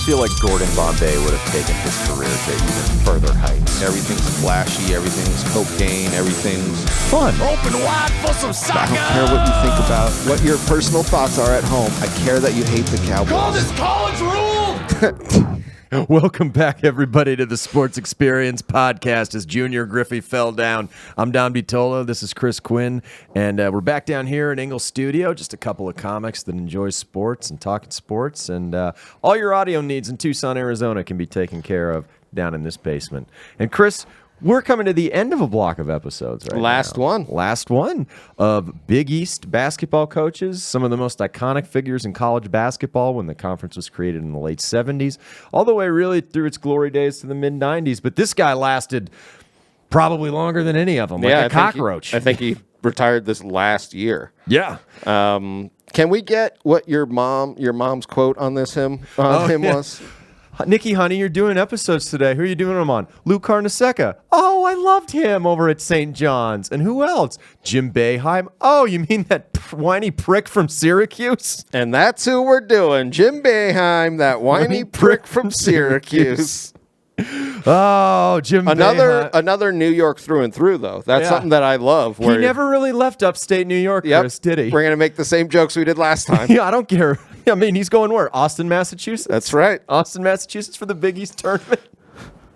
feel like Gordon Bombay would have taken his career to even further heights. Everything's flashy, everything's cocaine, everything's Fun. Open wide for some soccer. I don't care what you think about what your personal thoughts are at home. I care that you hate the Cowboys. Call this college ruled. Welcome back, everybody, to the Sports Experience podcast as Junior Griffey fell down. I'm Dominic DiTolla. This is Chris Quinn, and we're back down here in Engle studio. Just a couple of comics that enjoy sports and talking sports, and all your audio needs in Tucson, Arizona can be taken care of down in this basement. And Chris, we're coming to the end of a block of episodes right Last now. one. Last one of Big East basketball coaches, some of the most iconic figures in college basketball when the conference was created in the late 70s, all the way really through its glory days to the mid-90s. But this guy lasted probably longer than any of them, like a cockroach. I think he retired this last year. Yeah. Can we get what your mom's quote on this hymn was? Nikki, honey, you're doing episodes today. Who are you doing them on? Lou Carnesecca. Oh, I loved him over at St. John's. And who else? Jim Boeheim. Oh, you mean that whiny prick from Syracuse? And that's who we're doing. Jim Boeheim, that whiny prick from Syracuse. Oh, Jim Boeheim. Another New York through and through, though. That's something that I love. He never really left upstate New York, Chris, did he? We're going to make the same jokes we did last time. Yeah, I don't care. I mean, he's going where? Austin, Massachusetts? That's right. Austin, Massachusetts for the Big East tournament.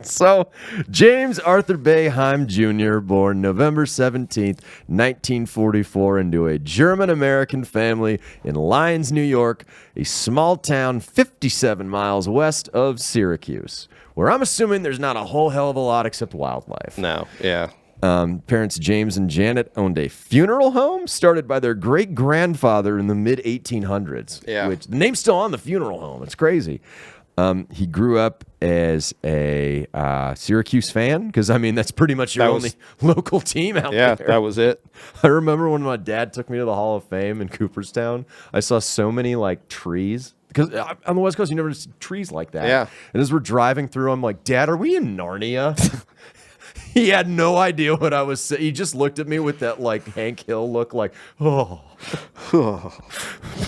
So, James Arthur Boeheim Jr., born November 17th, 1944, into a German-American family in Lyons, New York, a small town 57 miles west of Syracuse, where I'm assuming there's not a whole hell of a lot except wildlife. No, yeah. Parents James and Janet owned a funeral home started by their great-grandfather in the mid-1800s. Yeah. Which, the name's still on the funeral home. It's crazy. He grew up as a Syracuse fan because, I mean, that's pretty much your only local team out there. Yeah, that was it. I remember when my dad took me to the Hall of Fame in Cooperstown, I saw so many, like, trees. Because on the West Coast, you never see trees like that. Yeah. And as we're driving through, I'm like, Dad, are we in Narnia? He had no idea what I was saying. He just looked at me with that, like, Hank Hill look, like, oh.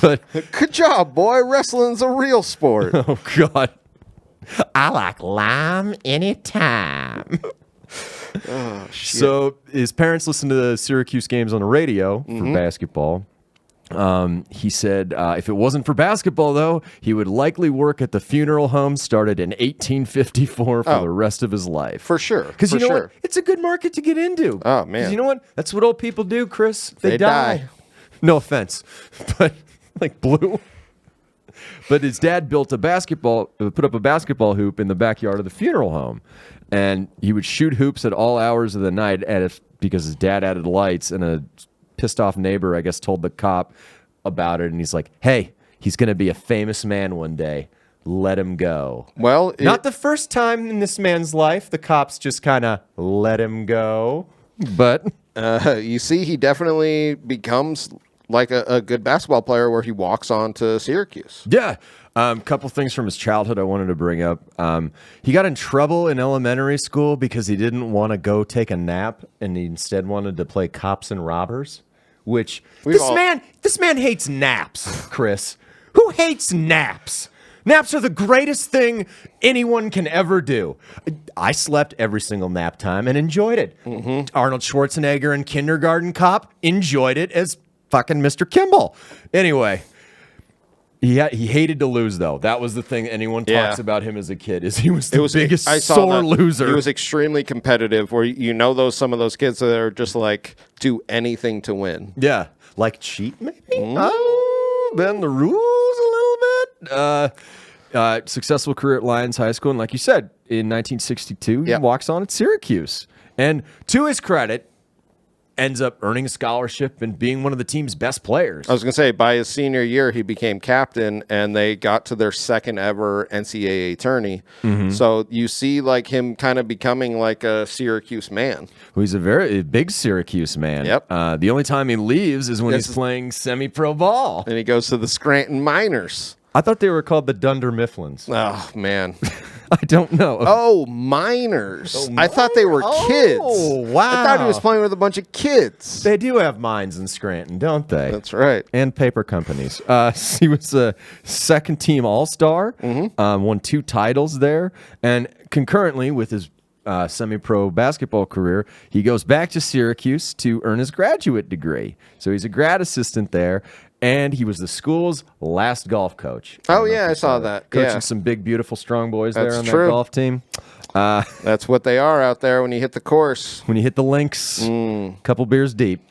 But good job, boy. Wrestling's a real sport. oh, God. I like lime anytime. Oh, shit. So his parents listened to the Syracuse games on the radio for basketball. He said if it wasn't for basketball, though, he would likely work at the funeral home started in 1854 for the rest of his life. For sure. Because you know what? It's a good market to get into. Oh, man. 'Cause you know what? That's what old people do, Chris. They die. die. No offense, but like blue. But his dad put up a basketball hoop in the backyard of the funeral home. And he would shoot hoops at all hours of the night because his dad added lights, and a pissed off neighbor, I guess, told the cop about it. And he's like, hey, he's going to be a famous man one day. Let him go. Well, not the first time in this man's life the cops just kind of let him go. But you see, he definitely becomes like a good basketball player where he walks on to Syracuse. yeah. Couple things from his childhood I wanted to bring up. He got in trouble in elementary school because he didn't want to go take a nap and he instead wanted to play cops and robbers, which this man hates naps, Chris. Who hates naps? Naps are the greatest thing anyone can ever do. I slept every single nap time and enjoyed it. Arnold Schwarzenegger in Kindergarten Cop enjoyed it as fucking Mr. Kimball. Anyway, he hated to lose, though. That was the thing anyone talks about him as a kid, is he was the biggest sore loser. He was extremely competitive, where some of those kids that are just like, do anything to win. Yeah. Like cheat, maybe? Bend the rules a little bit. Successful career at Lyons High School. And like you said, in 1962, he walks on at Syracuse. And to his credit, ends up earning a scholarship and being one of the team's best players. I was going to say, by his senior year, he became captain, and they got to their second ever NCAA tourney. So you see like him kind of becoming like a Syracuse man. Well, he's a very big Syracuse man. Yep. The only time he leaves is when he's playing semi-pro ball. And he goes to the Scranton Miners. I thought they were called the Dunder Mifflins. Oh, man. I don't know. Oh, minors. I thought they were kids. Oh, wow. I thought he was playing with a bunch of kids. They do have mines in Scranton, don't they? That's right. And paper companies. He was a second-team All-Star, won 2 titles there, and concurrently with his semi-pro basketball career, he goes back to Syracuse to earn his graduate degree. So he's a grad assistant there, and he was the school's last golf coach. Oh, yeah, I saw that. Coaching some big, beautiful, strong boys there on true. that golf team. That's what they are out there when you hit the course. When you hit the links, couple beers deep.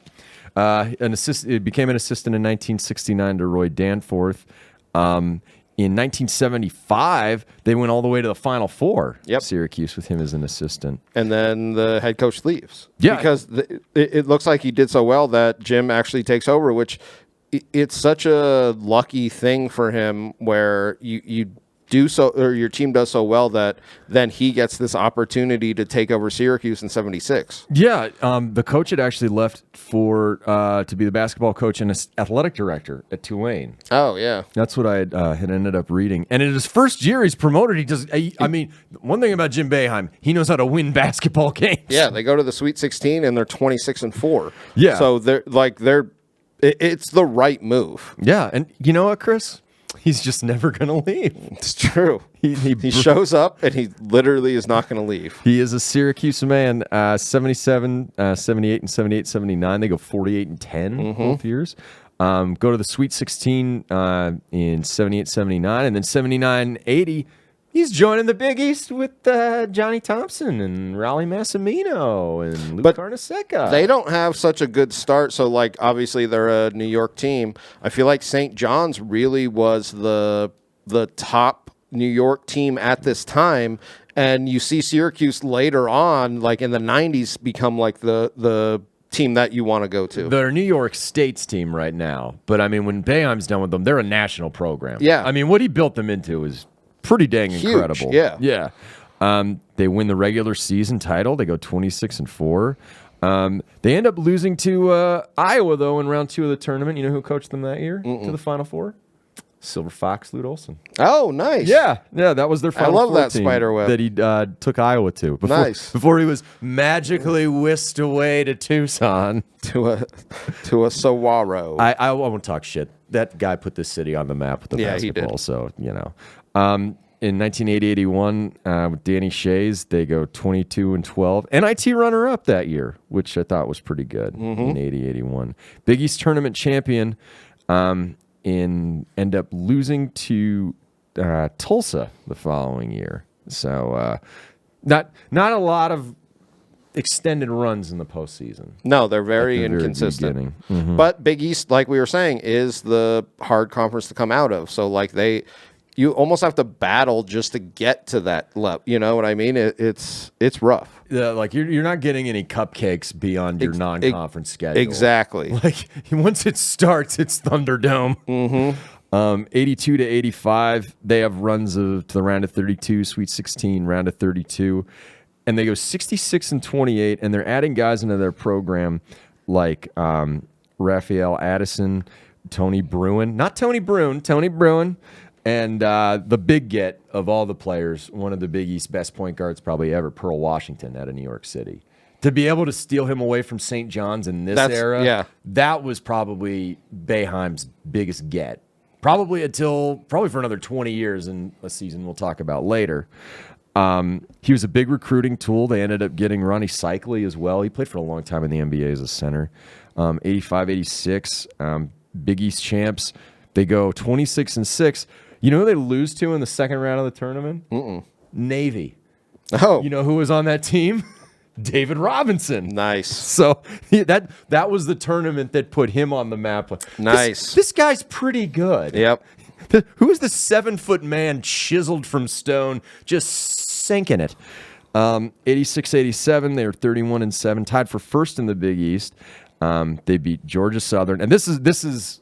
It became an assistant in 1969 to Roy Danforth. In 1975, they went all the way to the Final Four. Yep. Syracuse with him as an assistant. And then the head coach leaves. Yeah. Because it looks like he did so well that Jim actually takes over, which it's such a lucky thing for him where you do so, or your team does so well that then he gets this opportunity to take over Syracuse in 76. Yeah, the coach had actually left for to be the basketball coach and athletic director at Tulane. Oh, yeah. That's what I had ended up reading. And in his first year, he's promoted. He does. I mean, one thing about Jim Boeheim, he knows how to win basketball games. Yeah, they go to the Sweet 16 and they're 26-4. Yeah. So it's the right move. Yeah, and you know what, Chris? He's just never going to leave. It's true. He shows up and he literally is not going to leave. He is a Syracuse man. 77, 78, and 78, 79. They go 48 and 10 both years. Go to the Sweet 16 in 78, 79, and then 79, 80. He's joining the Big East with Johnny Thompson and Raleigh Massimino and Luke Carnesecca. They don't have such a good start. So, like, obviously they're a New York team. I feel like St. John's really was the top New York team at this time. And you see Syracuse later on, like in the 90s, become like the team that you want to go to. They're New York State's team right now. But, I mean, when Boeheim's done with them, they're a national program. Yeah. I mean, what he built them into is pretty dang incredible. Yeah. Yeah. They win the regular season title. They go 26-4. They end up losing to Iowa, though, in round 2 of the tournament. You know who coached them that year to the Final Four? Silver Fox Lute Olson. Oh, nice. Yeah, that was their Final Four. I love that team spider web that he took Iowa to. Before he was magically whisked away to Tucson. to a saguaro. I won't talk shit. That guy put this city on the map with the basketball. He did. So, you know. In 1980-81, with Danny Shays, they go 22-12. NIT runner-up that year, which I thought was pretty good in 80-81. Big East tournament champion, end up losing to Tulsa the following year. So not a lot of extended runs in the postseason. No, they're very inconsistent. But Big East, like we were saying, is the hard conference to come out of. So, like, you almost have to battle just to get to that level. You know what I mean? It's rough. Yeah, like you're not getting any cupcakes beyond your non-conference schedule. Exactly. Like once it starts, it's Thunderdome. 82-85, they have runs to the round of 32, Sweet 16, round of 32, and they go 66-28, and they're adding guys into their program like Raphael Addison, Tony Bruin, not Tony Bruin, Tony Bruin. And the big get of all the players, one of the Big East best point guards probably ever, Pearl Washington out of New York City. To be able to steal him away from St. John's in this era, that was probably Boeheim's biggest get. Probably for another 20 years in a season we'll talk about later. He was a big recruiting tool. They ended up getting Ronnie Cycli as well. He played for a long time in the NBA as a center. 85-86, Big East champs. They go 26-6. You know who they lose to in the second round of the tournament? Navy. Oh. You know who was on that team? David Robinson. Nice. So that was the tournament that put him on the map. Nice. This guy's pretty good. Yep. Who is the 7-foot man chiseled from stone, just sinking it? 86-87, they were 31-7, tied for first in the Big East. They beat Georgia Southern, and this is.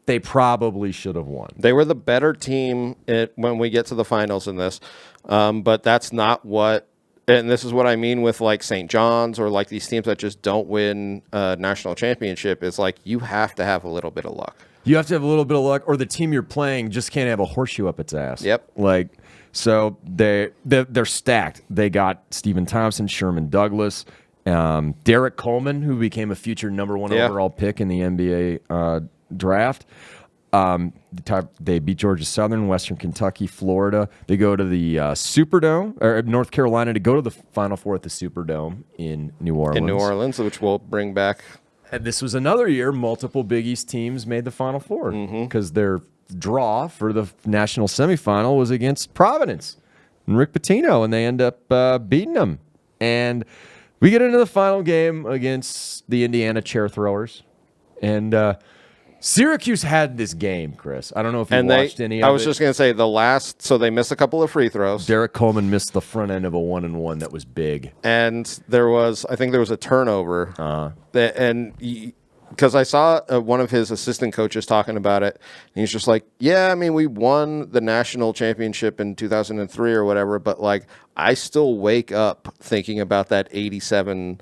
They probably should have won. They were the better team when we get to the finals in this, but that's not what. And this is what I mean with like St. John's or like these teams that just don't win a national championship. It's like you have to have a little bit of luck. You have to have a little bit of luck, or the team you're playing just can't have a horseshoe up its ass. Yep. Like, so they're stacked. They got Stephen Thompson, Sherman Douglas, Derek Coleman, who became a future number 1 overall pick in the NBA draft. They beat Georgia Southern, Western Kentucky, Florida. They go to the Superdome, or North Carolina, to go to the Final Four at the Superdome in New Orleans. Which we'll bring back. And this was another year multiple Big East teams made the Final Four because their draw for the national semifinal was against Providence and Rick Pitino, and they end up beating them. And we get into the final game against the Indiana Chair Throwers, and Syracuse had this game, Chris. I don't know if you watched any of it. I was just going to say so they missed a couple of free throws. Derek Coleman missed the front end of a 1-and-1 that was big. And I think there was a turnover. Because I saw one of his assistant coaches talking about it, and he's just like, yeah, I mean, we won the national championship in 2003 or whatever, but like, I still wake up thinking about that 87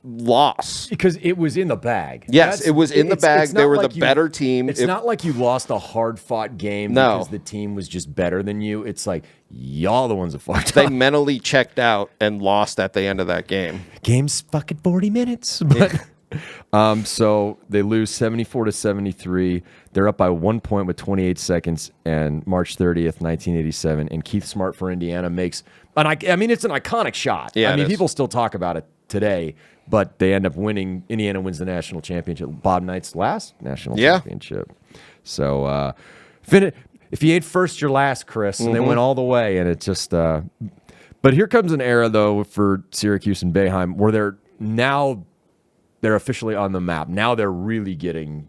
loss. Because it was in the bag. Yes, it was in the bag. They were the better team. It's not like you lost a hard-fought game because the team was just better than you. It's like, y'all the ones that fucked up. They mentally checked out and lost at the end of that game. Game's fucking 40 minutes. But, so they lose 74-73. They're up by 1 point with 28 seconds, and March 30th, 1987. And Keith Smart for Indiana makes it's an iconic shot. Yeah, I mean, people still talk about it today, but they end up winning. Indiana wins the national championship. Bob Knight's last national championship. So, if you ain't first, you're last, Chris. And they went all the way, and it just. But here comes an era, though, for Syracuse and Boeheim, where they're officially on the map. Now they're really getting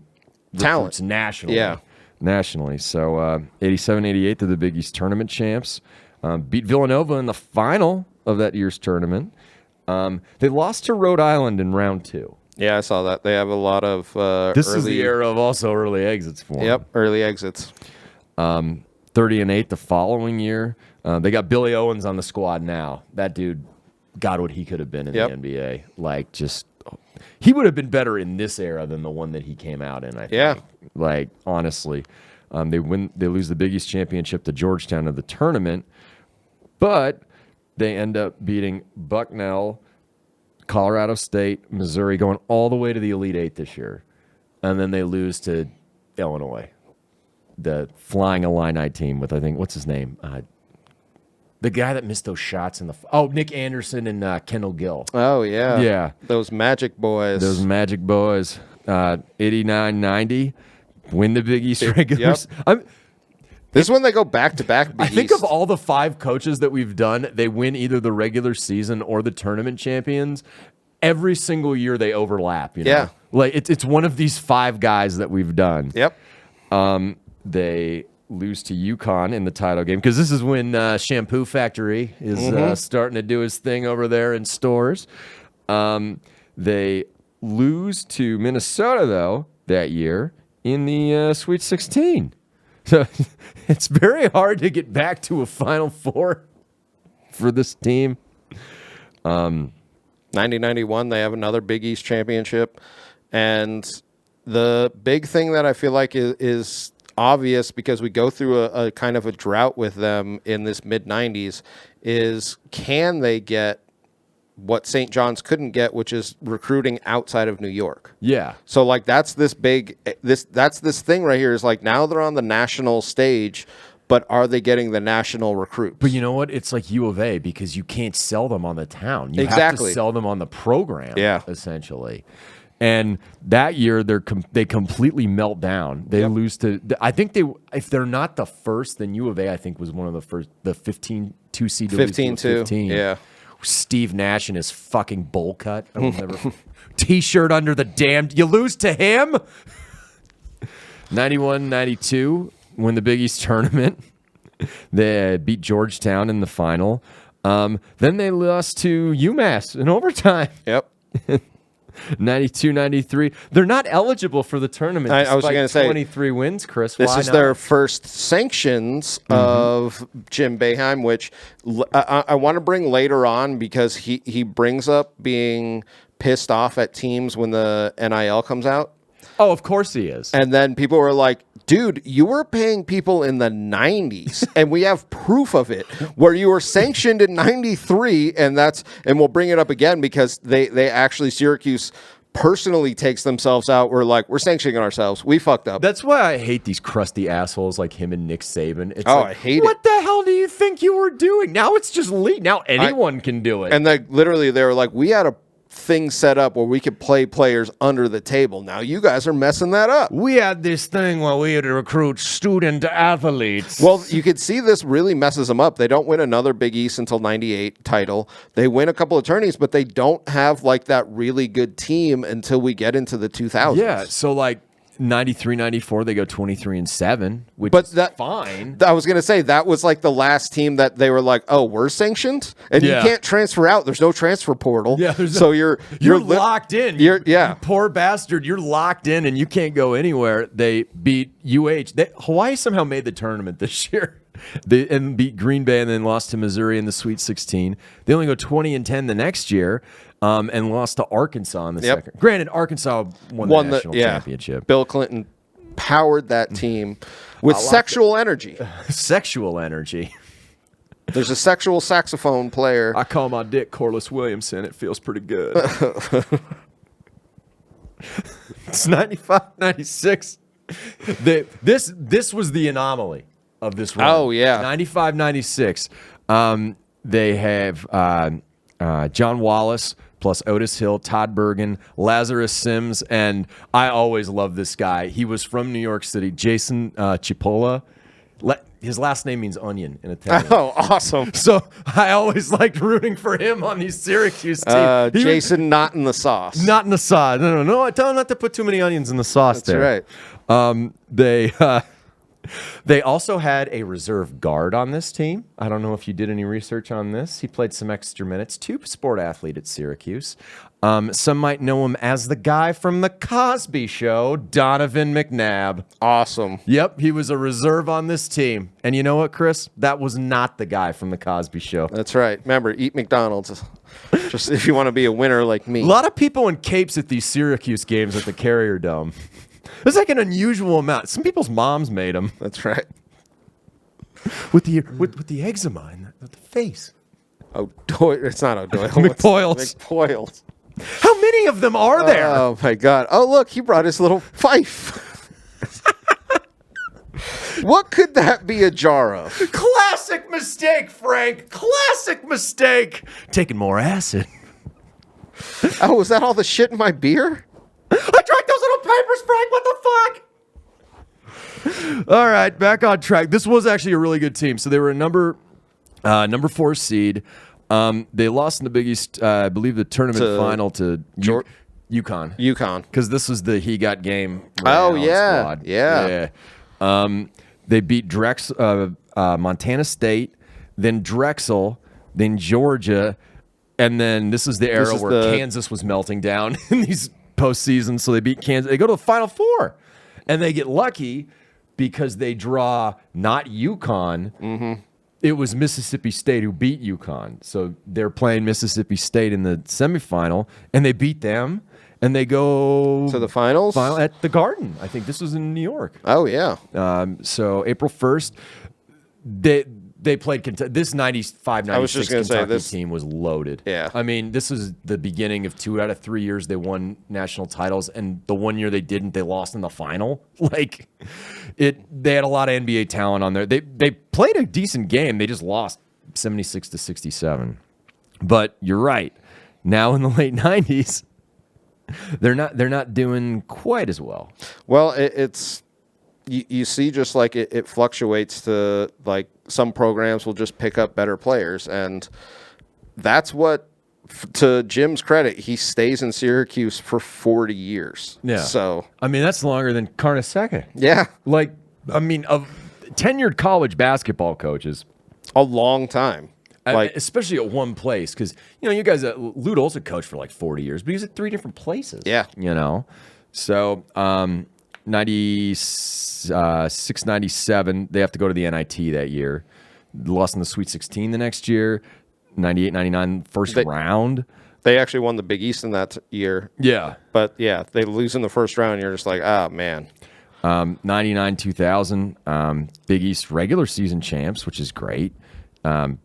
talent nationally. Yeah. Nationally. So 87-88, they're the Big East tournament champs. Beat Villanova in the final of that year's tournament. They lost to Rhode Island in round 2. Yeah, I saw that. They have a lot of This is the era of also early exits for them. Yep, early exits. 30-8 the following year. They got Billy Owens on the squad now. That dude got what he could have been in the NBA. Like, just... He would have been better in this era than the one that he came out in, I think. Yeah. Like, honestly. They lose the Big East championship to Georgetown of the tournament, but they end up beating Bucknell, Colorado State, Missouri, going all the way to the Elite Eight this year. And then they lose to Illinois, the Flying Illini team with, I think, what's his name? The guy that missed those shots in the... Nick Anderson and Kendall Gill. Oh, yeah. Yeah. Those Magic Boys. 89-90, win the Big East regulars. Yep. This is when they go back-to-back Big I think East. of all the 5 coaches that we've done, they win either the regular season or the tournament champions. Every single year they overlap. You know? Yeah. Like, it's one of these 5 guys that we've done. Yep. They lose to UConn in the title game because this is when Shampoo Factory is starting to do his thing over there in stores. They lose to Minnesota, though, that year in the Sweet 16. So it's very hard to get back to a Final Four for this team. 90-91, they have another Big East championship. And the big thing that I feel like is obvious, because we go through a kind of a drought with them in this mid-90s, is can they get what St. John's couldn't get, which is recruiting outside of New York. Yeah. So like that's this thing right here is like now they're on the national stage, but are they getting the national recruits? But you know what? It's like U of A, because you can't sell them on the town. You have Exactly. to sell them on the program, Yeah. essentially. And that year they completely melt down. They lose to, I think if they're not the first, then U of A, I think, was one of the first, the 15-2 seed. 15-2, yeah. Steve Nash in his fucking bowl cut. I will never. T-shirt under the damned. You lose to him. 91-92, win the Big East tournament. They beat Georgetown in the final. Then they lost to UMass in overtime. Yep. 92-93. They're not eligible for the tournament. I was going to say 23 wins, Chris. This Why is not? their first sanctions of Jim Boeheim, which I want to bring later on, because he brings up being pissed off at teams when the NIL comes out. Oh, of course he is. And then people were like, dude, you were paying people in the 90s, and we have proof of it, where you were sanctioned in 93, and we'll bring it up again because they actually, Syracuse personally takes themselves out. We're like, we're sanctioning ourselves. We fucked up. That's why I hate these crusty assholes like him and Nick Saban. It's I hate it. What the hell do you think you were doing? Now it's just now anyone can do it. And they were like, we had a thing set up where we could play players under the table. Now you guys are messing that up. We had this thing where we had to recruit student athletes. Well, you could see this really messes them up. They don't win another Big East until 98 title. They win a couple of tourneys, but they don't have like that really good team until we get into the 2000s. Yeah, so like 93, 94, they go 23-7, which But is fine. I was going to say that was like the last team that they were like, oh, we're sanctioned? And you can't transfer out. There's no transfer portal. Yeah, so you're locked in. You poor bastard. You're locked in and you can't go anywhere. They beat UH. Hawaii somehow made the tournament this year. And beat Green Bay and then lost to Missouri in the Sweet 16. They only go 20-10 the next year. And lost to Arkansas in the second. Granted, Arkansas won the national championship. Bill Clinton powered that team with sexual energy. Sexual energy. There's a sexual saxophone player. I call my dick Corliss Williamson. It feels pretty good. It's 95, 96. This was the anomaly of this run. Oh, yeah. 95, 96. They have John Wallace plus Otis Hill, Todd Bergen, Lazarus Sims, and I always love this guy. He was from New York City. Jason Cipolla. His last name means onion in Italian. Oh, awesome. So I always liked rooting for him on these Syracuse teams. Jason, not in the sauce. Not in the sauce. No. I tell him not to put too many onions in the sauce. That's right. They also had a reserve guard on this team. I don't know if you did any research on this. He played some extra minutes. Two-sport athlete at Syracuse. Some might know him as the guy from The Cosby Show, Donovan McNabb. Awesome. Yep, he was a reserve on this team. And you know what, Chris? That was not the guy from The Cosby Show. That's right. Remember, eat McDonald's. Just if you want to be a winner like me. A lot of people in capes at these Syracuse games at the Carrier Dome. It's like an unusual amount. Some people's moms made them. That's right. With the eczema in the face. It's not O'Doyle. McPoyles. McPoyles. How many of them are there? Oh, my God. Oh, look, he brought his little fife. What could that be a jar of? Classic mistake, Frank. Classic mistake. Taking more acid. Oh, was that all the shit in my beer? I drank those little papers, Frank. What the fuck? All right, back on track. This was actually a really good team. So they were a number 4 seed. They lost in the Big East, I believe, the tournament final to UConn. UConn. Because this was the He Got Game. Oh, yeah. Squad. Yeah. They beat Montana State, then Drexel, then Georgia, and then this is the era where Kansas was melting down in these postseason, so they beat Kansas. They go to the Final Four, and they get lucky because they draw not UConn. Mm-hmm. It was Mississippi State who beat UConn. So they're playing Mississippi State in the semifinal, and they beat them, and they go to the finals at the Garden. I think this was in New York. Oh, yeah. So April 1st, they played Kentucky. This 95-96 Kentucky team was loaded. Yeah. I mean, this is the beginning of 2 out of 3 years they won national titles, and the one year they didn't, they lost in the final. Like, they had a lot of NBA talent on there. They played a decent game. They just lost 76-67. But you're right. Now in the late 90s, they're not doing quite as well. Well, it's you see just like it fluctuates to like some programs will just pick up better players, and that's what, to Jim's credit, he stays in Syracuse for 40 years. Yeah. So I mean, that's longer than Carnesecca. Yeah. Like, I mean, of tenured college basketball coaches, a long time. Like, especially at one place, because you guys, Lute also coached for like 40 years, but he was at 3 different places. Yeah. So 96, 97, they have to go to the NIT that year. Lost in the Sweet 16 the next year. 98, 99, first round. They actually won the Big East in that year. Yeah. But, yeah, they lose in the first round. You're just like, oh, man. 99-2000, Big East regular season champs, which is great,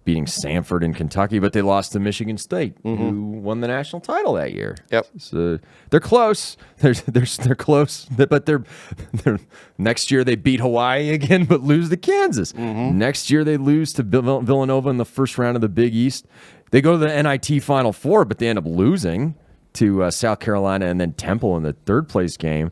beating Samford in Kentucky, but they lost to Michigan State, who won the national title that year. Yep. So they're close. They're close, but they're next year they beat Hawaii again, but lose to Kansas. Next year they lose to Villanova in the first round of the Big East. They go to the NIT Final Four, but they end up losing to South Carolina and then Temple in the third place game.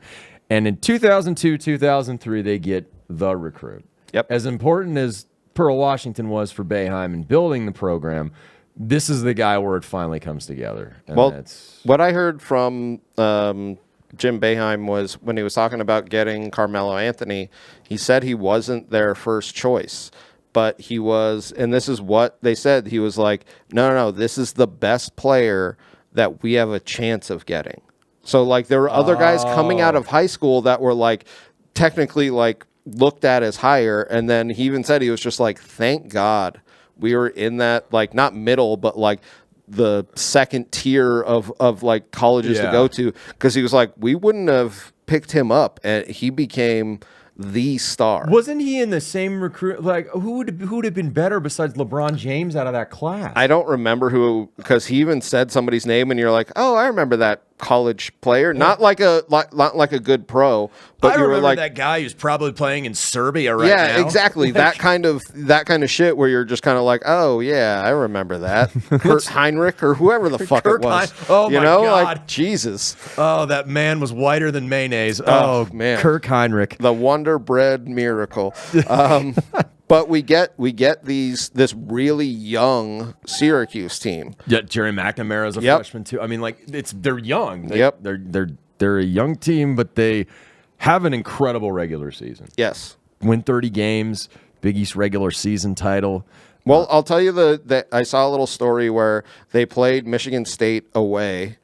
And in 2002, 2003, they get the recruit. Yep. As important as Pearl Washington was for Boeheim in building the program, this is the guy where it finally comes together. And Well, what I heard from Jim Boeheim was when he was talking about getting Carmelo Anthony, he said he wasn't their first choice. But he was, and this is what they said, he was like, no, this is the best player that we have a chance of getting. So, like, there were other guys coming out of high school that were, like, technically, like, looked at as higher. And then he even said he was just like, thank God we were in that, like, not middle, but, like, the second tier of like, colleges to go to. Because he was like, we wouldn't have picked him up. And he became the star. Wasn't he in the same recruit? Like, who would have been better besides LeBron James out of that class? I don't remember who, because he even said somebody's name, and you're like, oh, I remember that college player, not like a good pro, but I you were remember like that guy who's probably playing in Serbia right now. yeah, exactly. That kind of shit where you're just kind of like, oh yeah, I remember that. Kurt Heinrich or whoever the fuck Kurt it was. Oh you my know, God. like Jesus. Oh, that man was whiter than mayonnaise. Oh man. Kirk Heinrich. The Wonder Bread miracle. But we get this really young Syracuse team. Yeah, Jerry McNamara is a freshman too. I mean, like they're young. They're a young team, but they have an incredible regular season. Yes. Win 30 games, Big East regular season title. Well, I'll tell you that I saw a little story where they played Michigan State away,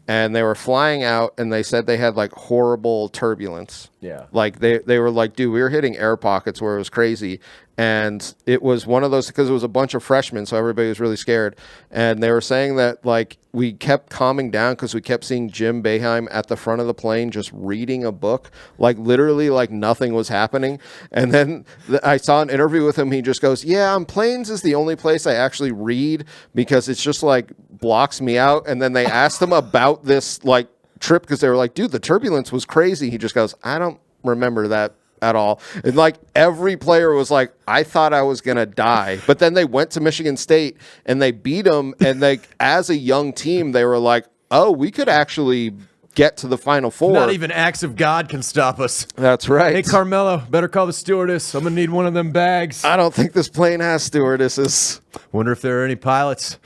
and they were flying out, and they said they had like horrible turbulence. Yeah. Like they were like, dude, we were hitting air pockets where it was crazy. And it was one of those, because it was a bunch of freshmen, so everybody was really scared. And they were saying that, like, we kept calming down because we kept seeing Jim Boeheim at the front of the plane just reading a book. Like, literally, like, nothing was happening. And then I saw an interview with him. He just goes, yeah, on planes is the only place I actually read because it's just, like, blocks me out. And then they asked him about this, like, trip because they were like, dude, the turbulence was crazy. He just goes, I don't remember that at all. And like every player was like, I thought I was going to die. But then they went to Michigan State and they beat them. And they, as a young team, they were like, oh, we could actually get to the Final Four. Not even acts of God can stop us. That's right. Hey, Carmelo, better call the stewardess. I'm going to need one of them bags. I don't think this plane has stewardesses. Wonder if there are any pilots.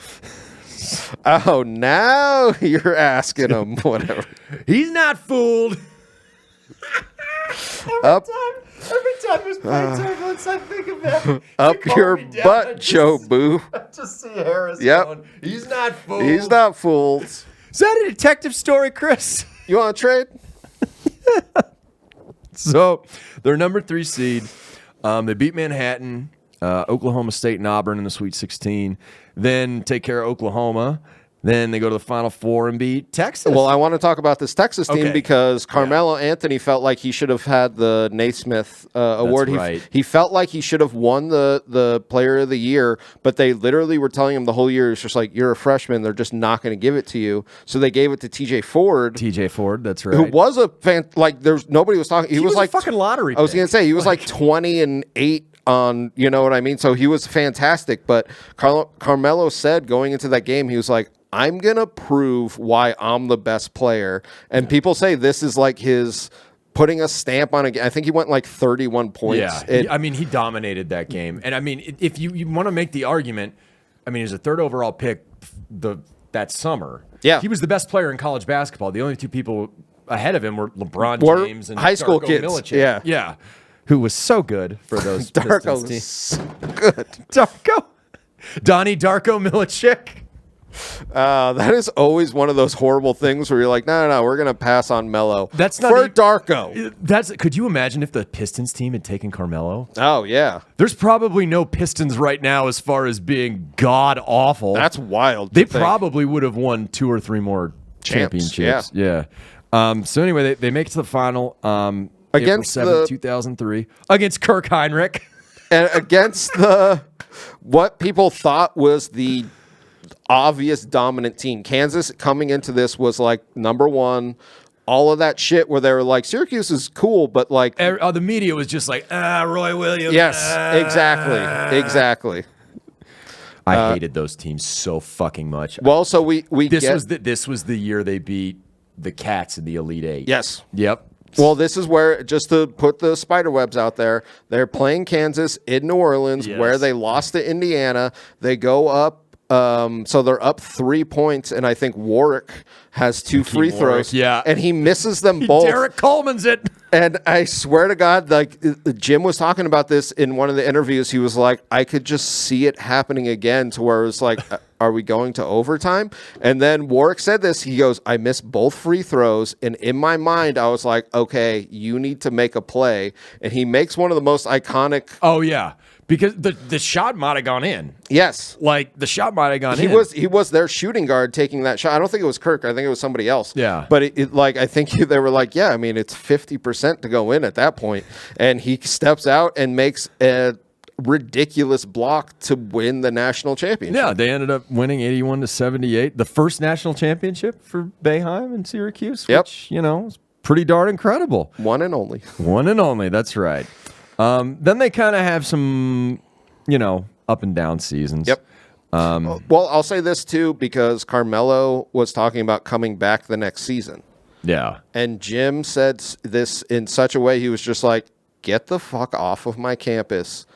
Oh, now you're asking him. Whatever. He's not fooled. Up. Every time there's plane turbulence, I think of that. Up your butt, Joe Boo. Just see Harris Yep. going, he's not fooled. He's not fooled. Is that a detective story, Chris? You want to trade? So they're number 3 seed. They beat Manhattan, Oklahoma State, and Auburn in the Sweet 16. Then take care of Oklahoma. Then they go to the Final Four and beat Texas. Well, I want to talk about this Texas team because Carmelo Anthony felt like he should have had the Naismith award. Right. He felt like he should have won the Player of the Year, but they literally were telling him the whole year, it's just like, you're a freshman. They're just not going to give it to you. So they gave it to TJ Ford. TJ Ford, that's right. Who was a fan. Like, there's nobody was talking. He was like a fucking lottery I was going to pick. say, he was like 20-8 on, you know what I mean? So he was fantastic. But Carmelo said going into that game, he was like, I'm going to prove why I'm the best player. And people say this is like his putting a stamp on it. I think he went like 31 points. Yeah. He dominated that game. And I mean, if you want to make the argument, I mean, he was a 3rd overall pick that summer. Yeah. He was the best player in college basketball. The only 2 people ahead of him were LeBron James and high school Darko kids. Milicic. Yeah. Who was so good for those Pistons Darko teams. so good. Darko. Donnie Darko Milicic. That is always one of those horrible things where you're like, no, we're gonna pass on Melo. That's not for Darko. Could you imagine if the Pistons team had taken Carmelo? Oh yeah, There's probably no Pistons right now as far as being god awful. that's wild. They to think. probably would have won 2 or 3 more championships. Yeah. So anyway, they make it to the final Against April 7th, the- 2003 against Kirk Heinrich. and against what people thought was the obvious dominant team. Kansas coming into this was like number one. All of that shit where they were like, Syracuse is cool, but like The media was just like, Roy Williams. yes, exactly. I hated those teams so fucking much. Well, so we This was the year they beat the Cats in the Elite Eight. yes. Yep. Well, this is where, just to put the spider webs out there, they're playing Kansas in New Orleans, Yes. where they lost to Indiana. They go up, so they're up 3 points, and I think Warwick has 2 free Warwick, throws. yeah. And he misses them both. Derek Coleman's it. And I swear to God, like Jim was talking about this in one of the interviews. He was like, I could just see it happening again to where it was like, are we going to overtime? And then Warwick said this. He goes, I missed both free throws. And in my mind, I was like, okay, you need to make a play. And he makes one of the most iconic. Oh, yeah. Because the shot might have gone in. Yes. Like, the shot might have gone He in. was their shooting guard taking that shot. I don't think it was Kirk. I think it was somebody else. Yeah. But I think they were like, yeah, I mean, it's 50% to go in at that point. And he steps out and makes a ridiculous block to win the national championship. Yeah, they ended up winning 81-78. The first national championship for Boeheim and Syracuse, Yep. which, is pretty darn incredible. One and only. One and only, that's right. Then they kind of have some, up and down seasons. Yep. Well, I'll say this too, because Carmelo was talking about coming back the next season. Yeah. And Jim said this in such a way, he was just like, get the fuck off of my campus.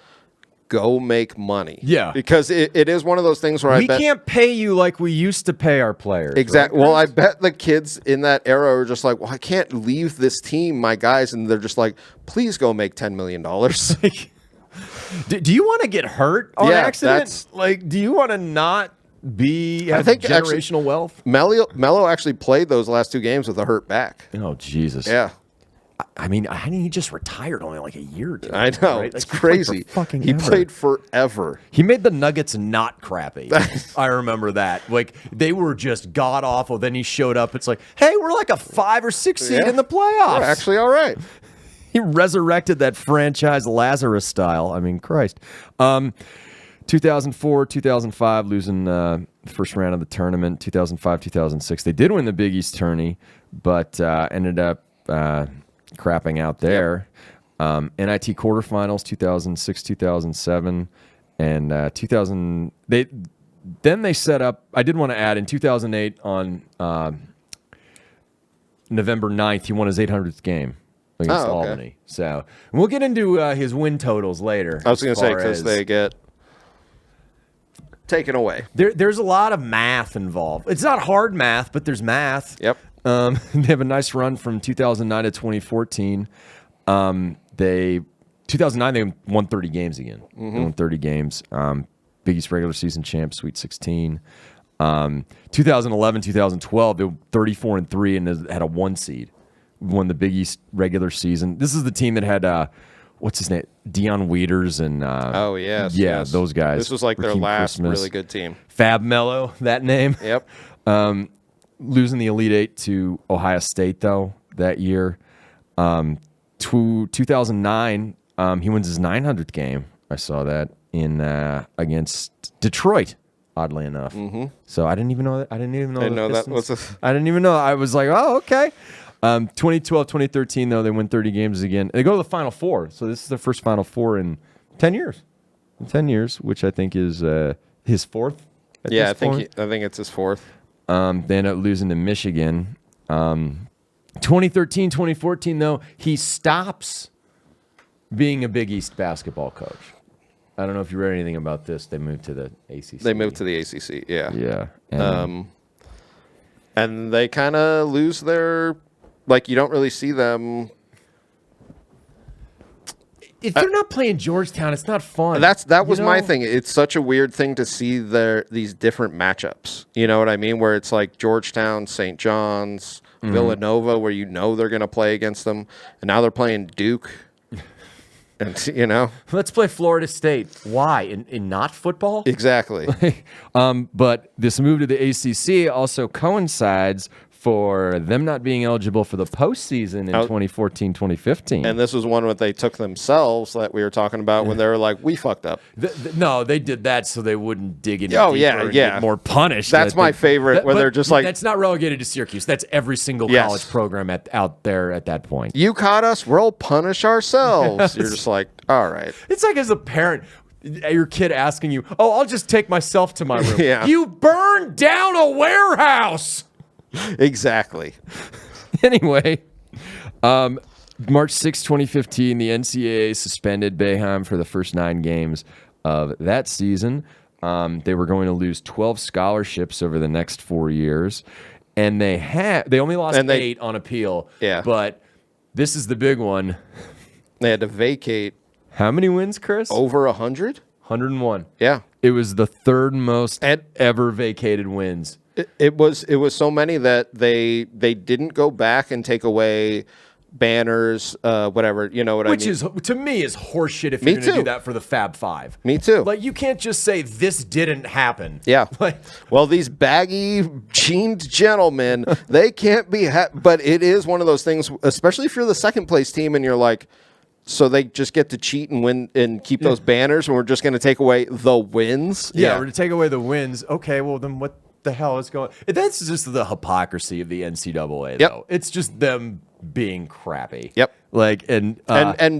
Go make money. Yeah. Because it is one of those things where We can't pay you like we used to pay our players. Exactly. Right? Well, I bet the kids in that era are just like, well, I can't leave this team, my guys. And they're just like, please go make $10 million. Do you want to get hurt on Yeah, accident? that's- Like, do you want to not have think generational wealth? Melo actually played those last 2 games with a hurt back. Oh, Jesus. Yeah. I mean, he just retired only like a year or two. I know. Right? It's Like, he played for crazy. fucking He ever. played forever. He made the Nuggets not crappy. I remember that. Like, they were just god awful. Then he showed up. It's like, hey, we're like a 5 or 6 seed Yeah. in the playoffs. We're actually all right. He resurrected that franchise Lazarus style. I mean, Christ. 2004, 2005, losing the first round of the tournament. 2005, 2006, they did win the Big East tourney, but ended up crapping out there. NIT quarterfinals, 2006, 2007, and 2000. They set up. I did want to add in 2008 on November 9th, he won his 800th game against Oh, okay. Albany. So and we'll get into his win totals later. I was going as to say, far because as- they get taken away. there's a lot of math involved. It's not hard math, but there's math. Yep. They have a nice run from 2009 to 2014. 2009 they won 30 games again. They won 30 games. Big East regular season champ, Sweet 16. 2011, 2012 they were 34-3 and had a 1 seed. Won the Big East regular season. This is the team that had what's his name? Dion Waiters and Oh, yes. yeah, yes. those guys. This was like their Raheem last Christmas. really good team. Fab Mello, that name. Yep. Losing the Elite Eight to Ohio State, though, that year. 2009, he wins his 900th game. I saw that in against Detroit, oddly enough. Mm-hmm. So I didn't even know that. I didn't even know, Didn't the know that Pistons- was I didn't even know. I was like, oh, okay. 2012, 2013, though, they win 30 games again. They go to the Final Four. So this is their first Final Four in 10 years. In 10 years, which I think is his fourth. Yeah, I this point. think it's his 4th. They end up losing to Michigan. 2013, 2014, though, he stops being a Big East basketball coach. I don't know if you read anything about this. They moved to the ACC. They moved to the ACC, yeah. Yeah. And, And they kind of lose their, like, you don't really see them. if they're not playing Georgetown, it's not fun. That was You my know? thing. It's such a weird thing to see these different matchups. You know what I mean? Where it's like Georgetown, St. John's, Villanova, where they're going to play against them, and now they're playing Duke. And Let's play Florida State. Why? In not football? exactly. But this move to the ACC also coincides for them not being eligible for the postseason in 2014-2015. And this was one that they took themselves that we were talking about when they were like, we fucked up. No, they did that so they wouldn't dig in. Oh, deeper yeah, and yeah. get more punished. That's my favorite, where but they're just like, that's not relegated to Syracuse. That's every single Yes. college program out there at that point. you caught us, we'll punish ourselves. You're just like, all right. It's like as a parent, your kid asking you, "Oh, I'll just take myself to my room." Yeah. You burned down a warehouse. Exactly. Anyway, March 6, 2015, the NCAA suspended Boeheim for the first 9 games of that season. They were going to lose 12 scholarships over the next 4 years, and they only lost 8 on appeal. Yeah. But this is the big one. They had to vacate How many wins, Chris? over 100. 101. Yeah. It was the third most And- ever vacated wins. It was so many that they didn't go back and take away banners, whatever. You know what Which I mean? is, to me, is horseshit if Me you're going to do too. that for the Fab Five. Me too. Like, you can't just say this didn't happen. Yeah. Like, Well, these baggy jeaned gentlemen, they can't be. But it is one of those things, especially if you're the second place team and you're like, so they just get to cheat and win and keep those banners, and we're just going to take away the wins. yeah, we're to take away the wins. Okay, well, then what the hell is going on? That's just the hypocrisy of the NCAA, Yep. though. It's just them being crappy. Yep. Like, and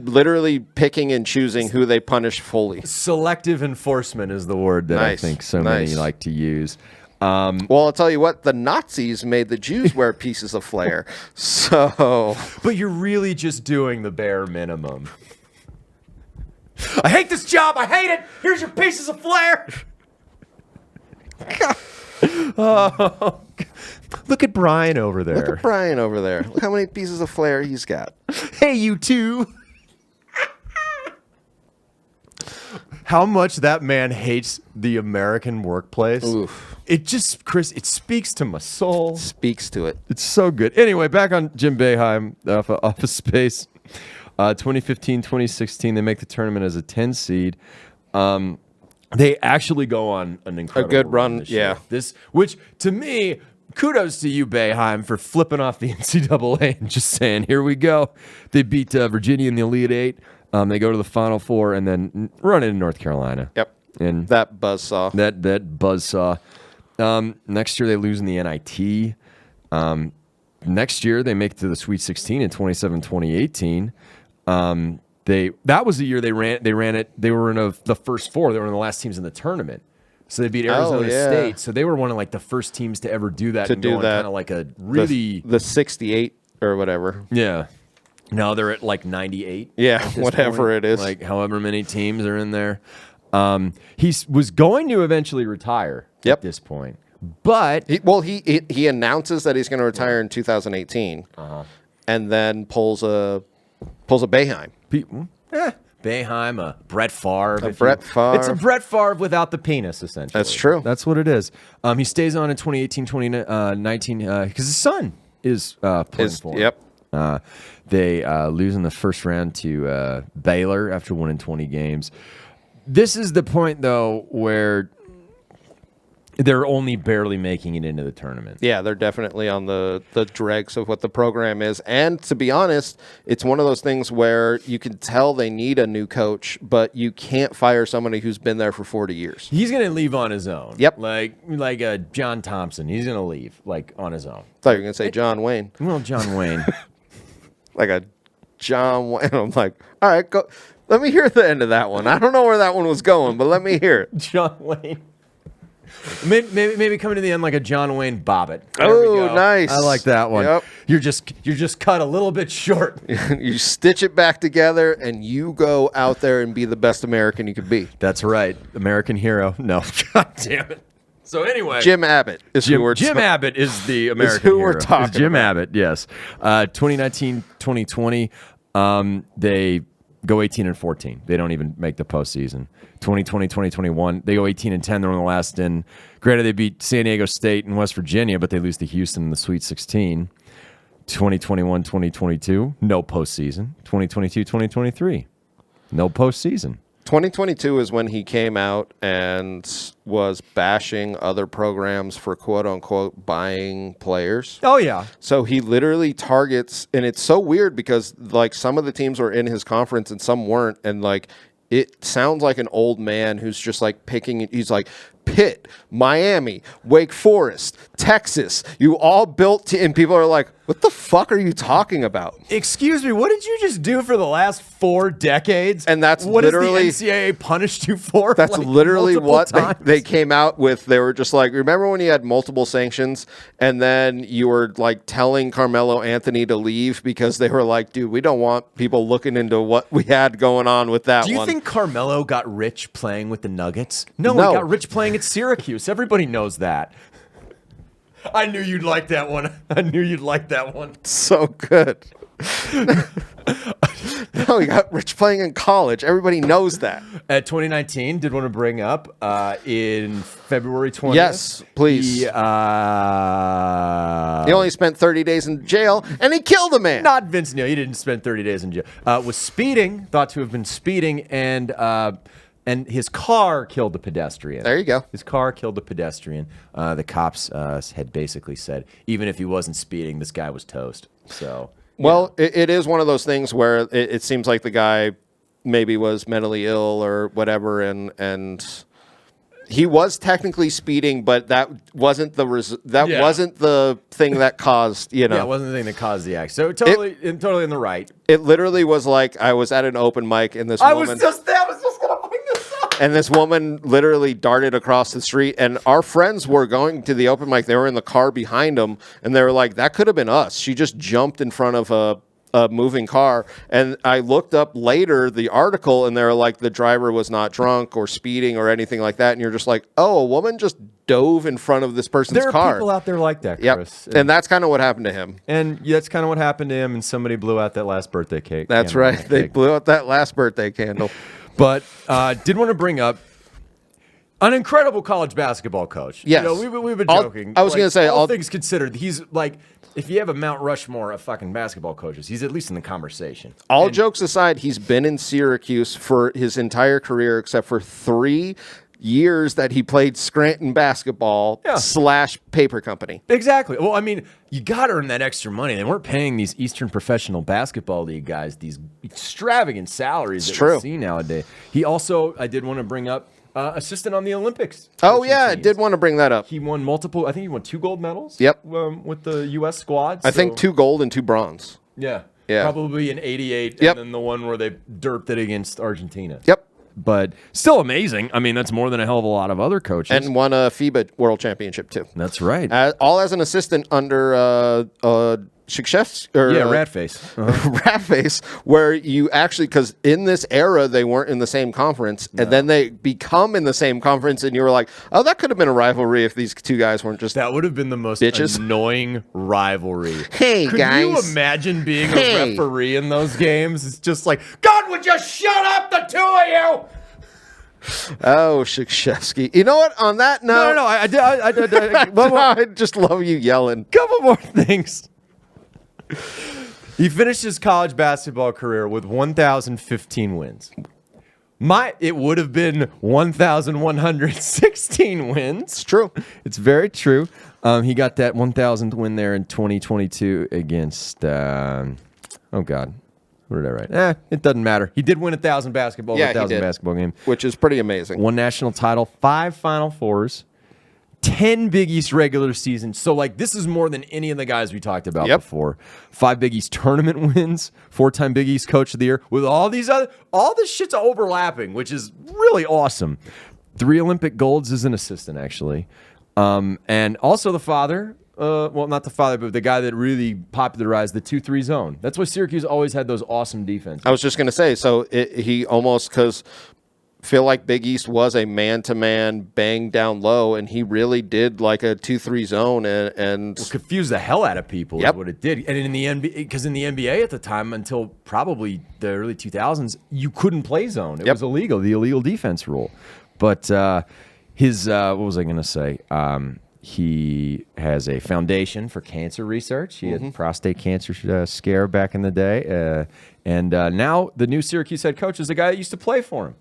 literally picking and choosing who they punish fully. selective enforcement is the word that Nice, I think so many nice. like to use. Well, I'll tell you what, the Nazis made the Jews wear pieces of flair. So, But you're really just doing the bare minimum. I hate this job. I hate it. Here's your pieces of flair. Oh, look at Brian over there. look at Brian over there. Look how many pieces of flair he's got. Hey, you two. How much that man hates the American workplace. Oof. It just, Chris, it speaks to my soul. Speaks to it. It's so good. Anyway, back on Jim Boeheim off of Office Space. 2015, 2016, they make the tournament as a 10 seed. They actually go on an incredible good run, this year. yeah. Which, to me, kudos to you, Boeheim, for flipping off the NCAA and just saying, here we go. They beat Virginia in the Elite Eight. They go to the Final Four and then run into North Carolina. Yep. And That buzzsaw. that buzzsaw. Next year they lose in the NIT. Next year they make it to the Sweet 16 in 2017-2018. That was the year they ran it. They were in the first 4. They were one of the last teams in the tournament. So they beat Arizona yeah. State. So they were one of like the first teams to ever do that. To and do go on that. kind of like a really The 68 or whatever. yeah. Now they're at like 98. Yeah, at this whatever point. it is. Like however many teams are in there. He was going to eventually retire Yep. at this point, but He announces that he's going to retire in 2018, and then pulls a Boeheim. Boeheim, Brett Favre. Brett Favre. It's a Brett Favre without the penis, essentially. That's true. That's what it is. He stays on in 2018, 2019 because his son is playing for him. Yep. They lose in the first round to Baylor after winning 20 games. This is the point, though, where they're only barely making it into the tournament. Yeah, they're definitely on the dregs of what the program is. And to be honest, it's one of those things where you can tell they need a new coach, but you can't fire somebody who's been there for 40 years. He's going to leave on his own. Yep. Like John Thompson. He's going to leave, like, on his own. I thought you were going to say John Wayne. Well, John Wayne. Like a John Wayne. I'm like, all right, go. Let me hear the end of that one. I don't know where that one was going, but let me hear it. John Wayne. Maybe coming to the end like a John Wayne Bobbitt. There we Oh, go. nice. I like that one. Yep. You're just cut a little bit short. You stitch it back together, and you go out there and be the best American you could be. That's right. American hero. No. God damn it. So anyway. Jim Abbott is who we're Jim Abbott is the American who hero. we're talking It's Jim about. Abbott, yes. 2019, 2020, they go 18-14. They don't even make the postseason. 2020, 2021, they go 18-10. They're on the last in. Granted, they beat San Diego State and West Virginia, but they lose to Houston in the Sweet 16. 2021, 2022, no postseason. 2022, 2023, no postseason. 2022 is when he came out and was bashing other programs for quote unquote buying players. Oh, yeah. So he literally targets, and it's so weird because like some of the teams were in his conference and some weren't. And like, it sounds like an old man who's just like picking, he's like, Pitt, Miami, Wake Forest, Texas, you all built, and people are like, what the fuck are you talking about? Excuse me, what did you just do for the last 4 decades? And that's what literally has the NCAA punished you for? That's like, literally what times? they came out with. They were just like, remember when you had multiple sanctions and then you were like telling Carmelo Anthony to leave because they were like, dude, we don't want people looking into what we had going on with that one. Do you think Carmelo got rich playing with the Nuggets? No, No. he got rich playing at Syracuse. Everybody knows that. I knew you'd like that one. So good. No, he got rich playing in college. Everybody knows that. At 2019, did want to bring up in February 20th. Yes, please. He He only spent 30 days in jail, and he killed a man. not Vince Neil. He didn't spend 30 days in jail. Was speeding, thought to have been speeding, and his car killed the pedestrian. There you go. His car killed the pedestrian. The cops had basically said, even if he wasn't speeding, this guy was toast. So, Well, it is one of those things where it seems like the guy maybe was mentally ill or whatever, and he was technically speeding, but that wasn't the wasn't the thing that caused, yeah, it wasn't the thing that caused the accident. So totally in the right. It literally was like I was at an open mic and this I woman. was just going to bring this up. And this woman literally darted across the street, and our friends were going to the open mic. They were in the car behind them, and they were like, that could have been us. She just jumped in front of a moving car. And I looked up later the article, and they were like, the driver was not drunk or speeding or anything like that. And you're just like, oh, a woman just dove in front of this person's There are car. people out there like that, Yep. Chris. And that's kind of what happened to him. And that's kind of what happened to him, and somebody blew out that last birthday cake. That's candle. right. They blew out that last birthday candle. But did want to bring up an incredible college basketball coach. Yes. You know, we've been I'll- joking. I was gonna say, all I'll- things considered, he's like, if you have a Mount Rushmore of fucking basketball coaches, he's at least in the conversation. All jokes aside, he's been in Syracuse for his entire career except for 3 years that he played Scranton basketball / paper company. Exactly. Well, I mean, you got to earn that extra money. They weren't paying these Eastern Professional Basketball League guys these extravagant salaries that we see nowadays. He also, I did want to bring up, assistant on the Olympics. Oh, yeah, I did want to bring that up. He won multiple, I think he won 2 gold medals. Yep. With the U.S. squad. I think 2 gold and 2 bronze. Yeah. Yeah. Probably in 88, Yep. and then the one where they derped it against Argentina. Yep. But still amazing. I mean, that's more than a hell of a lot of other coaches. And won a FIBA World Championship, too. That's right. All as an assistant under Shikshevsky. Ratface. Ratface, where you actually, because in this era, they weren't in the same conference, and then they become in the same conference, and you were like, oh, that could have been a rivalry if these 2 guys weren't just That would have been the most bitches. annoying rivorry. Hey, Could guys. you imagine being Hey. a referee in those games? It's just like, God, would you shut up, the 2 of you? Oh, Shikshevsky. You know what? On that note, No, I did. One more- I just love you yelling. couple more things. He finished his college basketball career with 1,015 wins. It would have been 1,116 wins. It's true. It's very true. He got that 1,000th win there in 2022 against, oh God, what did I write? It doesn't matter. He did win 1,000 basketball, Yeah, he 1,000 did. basketball game. Which is pretty amazing. 1 national title, 5 Final Fours, 10 Big East regular seasons. So, like, this is more than any of the guys we talked about before. 5 Big East tournament wins, 4-time Big East Coach of the Year, with all this shit's overlapping, which is really awesome. 3 Olympic golds as an assistant, actually. And also the father, well, not the father, but the guy that really popularized the 2-3 zone. That's why Syracuse always had those awesome defenses. I was just going to say, so he almost, because feel like Big East was a man-to-man bang down low, and he really did like a 2-3 zone and confused the hell out of people Yep. is what it did. And in the NBA, because in the NBA at the time, until probably the early 2000s, you couldn't play zone. It Yep. was illegal, the illegal defense rule. But his what was I going to say? He has a foundation for cancer research. He had prostate cancer scare back in the day. And now the new Syracuse head coach is a guy that used to play for him,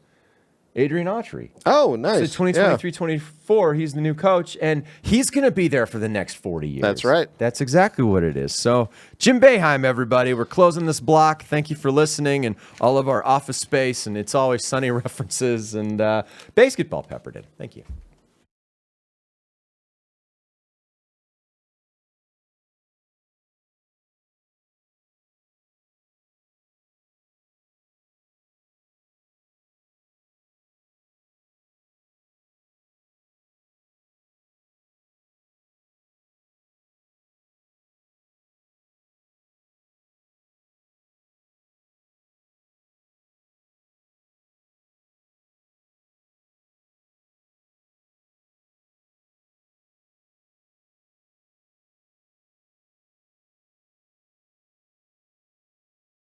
Adrian Autry. oh, nice. So 2023-24, he's the new coach, and he's going to be there for the next 40 years. That's right. That's exactly what it is. So Jim Boeheim, everybody, we're closing this block. Thank you for listening, and all of our Office Space and It's Always Sunny references and basketball peppered in. Thank you.